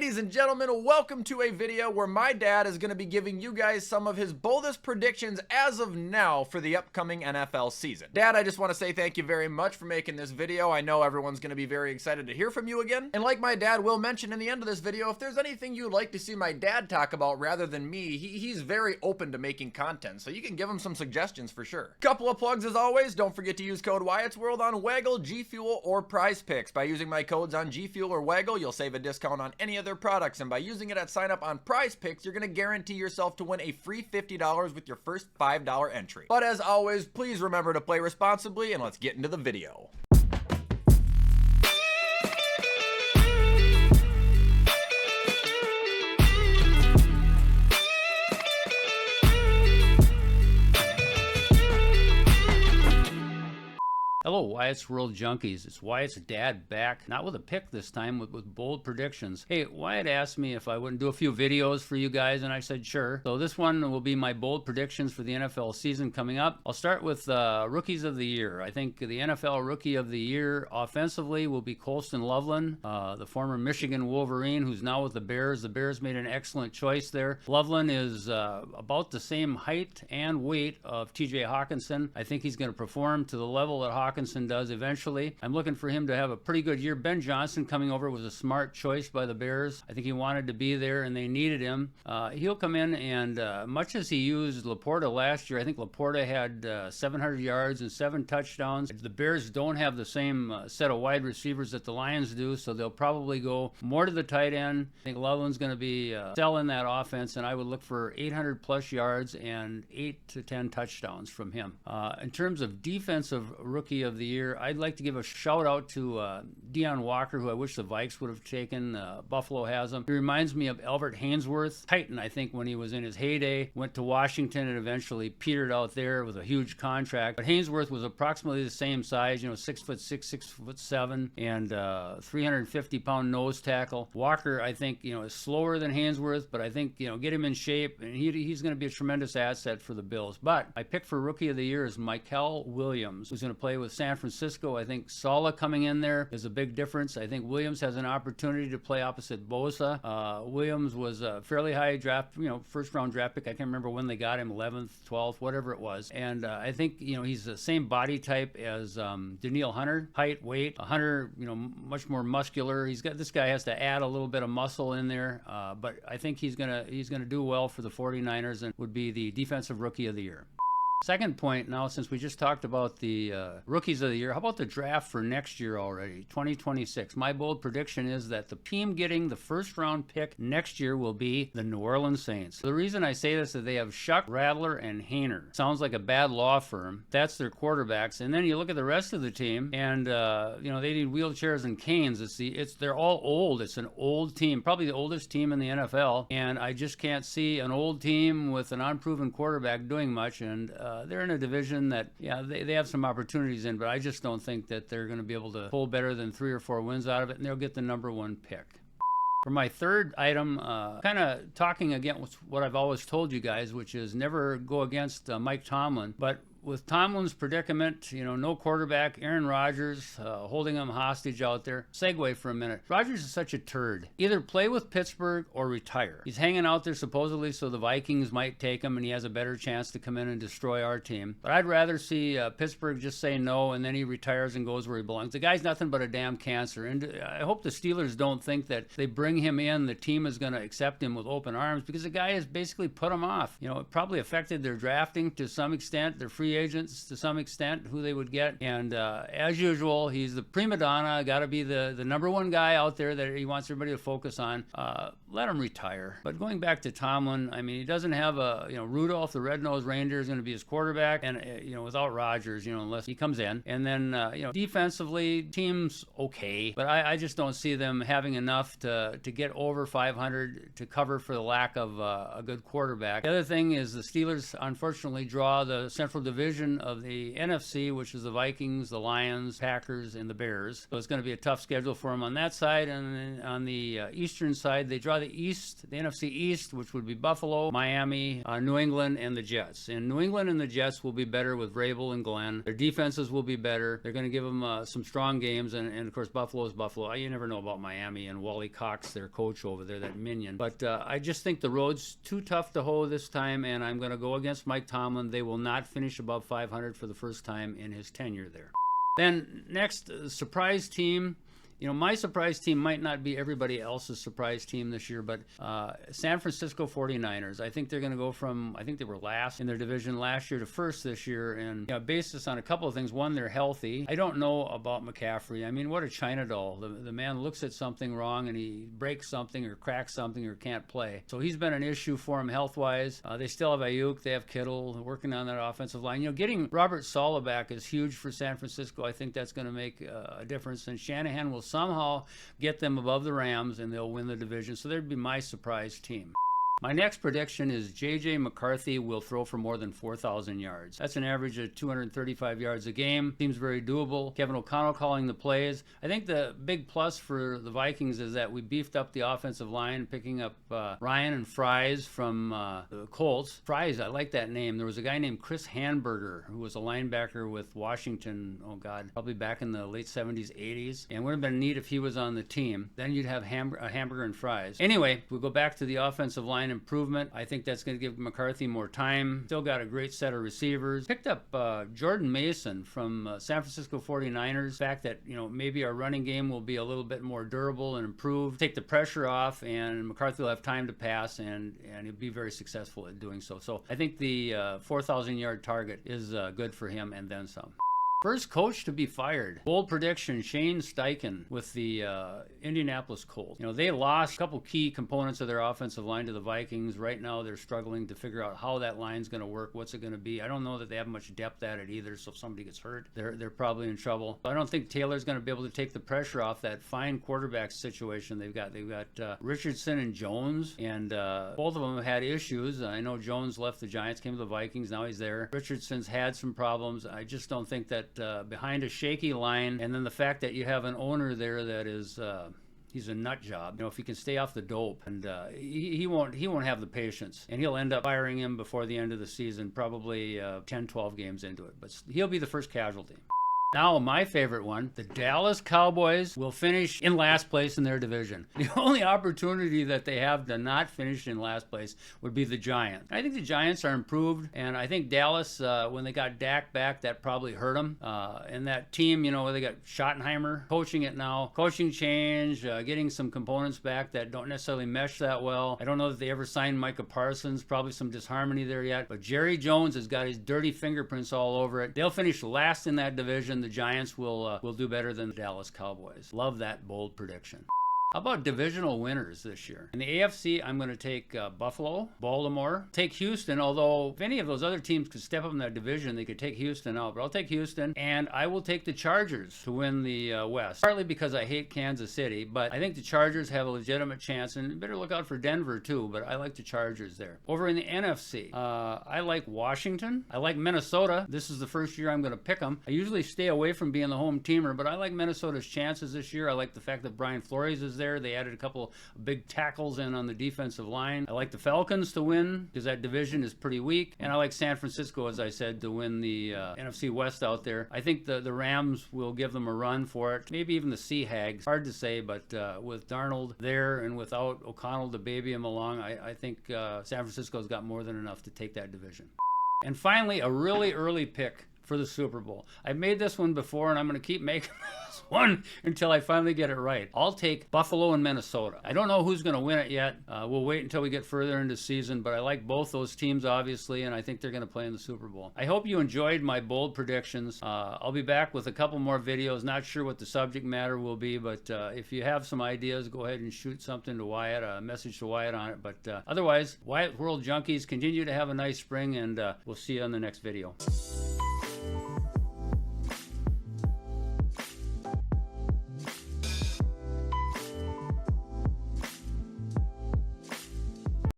Ladies and gentlemen, welcome to a video where my dad is going to be giving you guys some of his boldest predictions as of now for the upcoming NFL season. Dad, I just want to say thank you very much for making this video. I know everyone's going to be very excited to hear from you again. And like my dad will mention in the end of this video, if there's anything you'd like to see my dad talk about rather than me, he's very open to making content, so you can give him some suggestions for sure. Couple of plugs as always. Don't forget to use code Wyatt's World on Waggle, G Fuel, or Prize Picks. By using my codes on G Fuel or Waggle, you'll save a discount on any of their products, and by using it at sign up on Prize Picks, you're going to guarantee yourself to win a free $50 with your first $5 entry. But as always, please remember to play responsibly, and let's get into the video. Hello, Wyatt's World Junkies. It's Wyatt's dad back, not with a pick this time, with bold predictions. Hey, Wyatt asked me if I wouldn't do a few videos for you guys, and I said sure. So this one will be my bold predictions for the NFL season coming up. I'll start with Rookies of the Year. I think the NFL Rookie of the Year offensively will be Colston Loveland, the former Michigan Wolverine who's now with the Bears. The Bears made an excellent choice there. Loveland is about the same height and weight of TJ Hawkinson. I think he's going to perform to the level that Hawkinson does eventually. I'm looking for him to have a pretty good year. Ben Johnson coming over was a smart choice by the Bears. I think he wanted to be there and they needed him. He'll come in and much as he used Laporta last year, I think Laporta had 700 yards and 7 touchdowns. The Bears don't have the same set of wide receivers that the Lions do, so they'll probably go more to the tight end. I think Loveland's going to be selling that offense, and I would look for 800 plus yards and 8 to 10 touchdowns from him. In terms of defensive rookie of the year, I'd like to give a shout out to Deion Walker, who I wish the Vikes would have taken. Buffalo has him. He reminds me of Albert Hainsworth, Titan, I think, when he was in his heyday. Went to Washington and eventually petered out there with a huge contract. But Hainsworth was approximately the same size, 6'6", 6'7", and 350-pound nose tackle. Walker, I think, is slower than Hainsworth, but I think, get him in shape, and he's going to be a tremendous asset for the Bills. But my pick for Rookie of the Year is Mikel Williams, who's going to play with San Francisco. I think Saleh coming in there is a big difference. I think Williams has an opportunity to play opposite Bosa. Williams was a fairly high draft, first round draft pick. I can't remember when they got him, 11th, 12th, whatever it was. And I think, he's the same body type as Danielle Hunter, height, weight. Hunter, much more muscular. This guy has to add a little bit of muscle in there, but I think he's gonna do well for the 49ers and would be the defensive rookie of the year. Second point now, since we just talked about the rookies of the year, how about the draft for next year already, 2026? My bold prediction is that the team getting the first round pick next year will be the New Orleans Saints. The reason I say this is that they have Shuck, Rattler, and Haener. Sounds like a bad law firm. That's their quarterbacks. And then you look at the rest of the team, and they need wheelchairs and canes. They're all old. It's an old team, probably the oldest team in the NFL. And I just can't see an old team with an unproven quarterback doing much. And they're in a division that, they have some opportunities in, but I just don't think that they're going to be able to pull better than 3 or 4 wins out of it, and they'll get the #1 pick. For my third item, kind of talking against what I've always told you guys, which is never go against Mike Tomlin, but with Tomlin's predicament, no quarterback, Aaron Rodgers holding him hostage out there. Segue for a minute. Rodgers is such a turd. Either play with Pittsburgh or retire. He's hanging out there supposedly so the Vikings might take him and he has a better chance to come in and destroy our team. But I'd rather see Pittsburgh just say no and then he retires and goes where he belongs. The guy's nothing but a damn cancer. And I hope the Steelers don't think that they bring him in, the team is going to accept him with open arms, because the guy has basically put them off. It probably affected their drafting to some extent, their free agents to some extent, who they would get. And as usual, he's the prima donna, got to be the #1 guy out there that he wants everybody to focus on. Let him retire. But going back to Tomlin, he doesn't have Rudolph, the red-nosed reindeer, is going to be his quarterback, and without Rodgers, unless he comes in. And then defensively, team's okay, but I just don't see them having enough to get over 500 to cover for the lack of a good quarterback. The other thing is the Steelers unfortunately draw the Central Division division of the NFC, which is the Vikings, the Lions, Packers, and the Bears. So it's going to be a tough schedule for them on that side. And on the eastern side, they draw the East, the NFC East, which would be Buffalo, Miami, New England, and the Jets. And New England and the Jets will be better with Vrabel and Glenn. Their defenses will be better. They're going to give them some strong games. And of course, Buffalo is Buffalo. You never know about Miami and Wally Cox, their coach over there, that minion. But I just think the road's too tough to hoe this time, and I'm going to go against Mike Tomlin. They will not finish above 500 for the first time in his tenure there. Then next, surprise team. You know, my surprise team might not be everybody else's surprise team this year, but San Francisco 49ers. I think they're going to go from, I think they were last in their division last year to first this year, and based this on a couple of things. One, they're healthy. I don't know about McCaffrey. I mean, what a China doll. The man looks at something wrong and he breaks something or cracks something or can't play. So he's been an issue for him health-wise. They still have Ayuk. They have Kittle working on that offensive line. You know, getting Robert Saleh back is huge for San Francisco. I think that's going to make a difference, and Shanahan will somehow get them above the Rams and they'll win the division. So there'd be my surprise team. My next prediction is J.J. McCarthy will throw for more than 4,000 yards. That's an average of 235 yards a game. Seems very doable. Kevin O'Connell calling the plays. I think the big plus for the Vikings is that we beefed up the offensive line, picking up Ryan and Fries from the Colts. Fries, I like that name. There was a guy named Chris Hanburger who was a linebacker with Washington, oh God, probably back in the late 70s, 80s. And it would have been neat if he was on the team. Then you'd have Hamburger and Fries. Anyway, we'll go back to the offensive line improvement. I think that's going to give McCarthy more time. Still got a great set of receivers. Picked up Jordan Mason from San Francisco 49ers. The fact that, you know, maybe our running game will be a little bit more durable and improved. Take the pressure off, and McCarthy will have time to pass, and he'll be very successful at doing so. So I think the 4,000 yard target is good for him and then some. First coach to be fired. Bold prediction, Shane Steichen with the Indianapolis Colts. You know, they lost a couple key components of their offensive line to the Vikings. Right now, they're struggling to figure out how that line's going to work, what's it going to be. I don't know that they have much depth at it either, so if somebody gets hurt, they're probably in trouble. I don't think Taylor's going to be able to take the pressure off that fine quarterback situation they've got. They've got Richardson and Jones, and both of them have had issues. I know Jones left the Giants, came to the Vikings, now he's there. Richardson's had some problems. I just don't think that behind a shaky line, and then the fact that you have an owner there that is he's a nut job. You know, if he can stay off the dope, and he won't have the patience, and he'll end up firing him before the end of the season, probably 10-12 games into it. But he'll be the first casualty. Now, my favorite one, the Dallas Cowboys will finish in last place in their division. The only opportunity that they have to not finish in last place would be the Giants. I think the Giants are improved, and I think Dallas, when they got Dak back, that probably hurt them. And that team, you know, they got Schottenheimer coaching it now. Coaching change, getting some components back that don't necessarily mesh that well. I don't know that they ever signed Micah Parsons, probably some disharmony there yet. But Jerry Jones has got his dirty fingerprints all over it. They'll finish last in that division. The Giants will do better than the Dallas Cowboys. Love that bold prediction. How about divisional winners this year? In the AFC, I'm going to take Buffalo, Baltimore, take Houston, although if any of those other teams could step up in that division, they could take Houston out. But I'll take Houston, and I will take the Chargers to win the West. Partly because I hate Kansas City, but I think the Chargers have a legitimate chance, and you better look out for Denver too, but I like the Chargers there. Over in the NFC, I like Washington. I like Minnesota. This is the first year I'm going to pick them. I usually stay away from being the home teamer, but I like Minnesota's chances this year. I like the fact that Brian Flores is there. They added a couple big tackles in on the defensive line. I like the Falcons to win because that division is pretty weak. And I like San Francisco, as I said, to win the NFC West out there. I think the Rams will give them a run for it. Maybe even the Sea Hags. Hard to say, but with Darnold there and without O'Connell to baby him along, I think San Francisco's got more than enough to take that division. And finally, a really early pick for the Super Bowl. I've made this one before, and I'm going to keep making this one until I finally get it right. I'll take Buffalo and Minnesota. I don't know who's going to win it yet. We'll wait until we get further into the season, but I like both those teams, obviously, and I think they're going to play in the Super Bowl. I hope you enjoyed my bold predictions. I'll be back with a couple more videos. Not sure what the subject matter will be, but if you have some ideas, go ahead and shoot something to Wyatt, a message to Wyatt on it. But otherwise, Wyatt World Junkies, continue to have a nice spring, and we'll see you on the next video.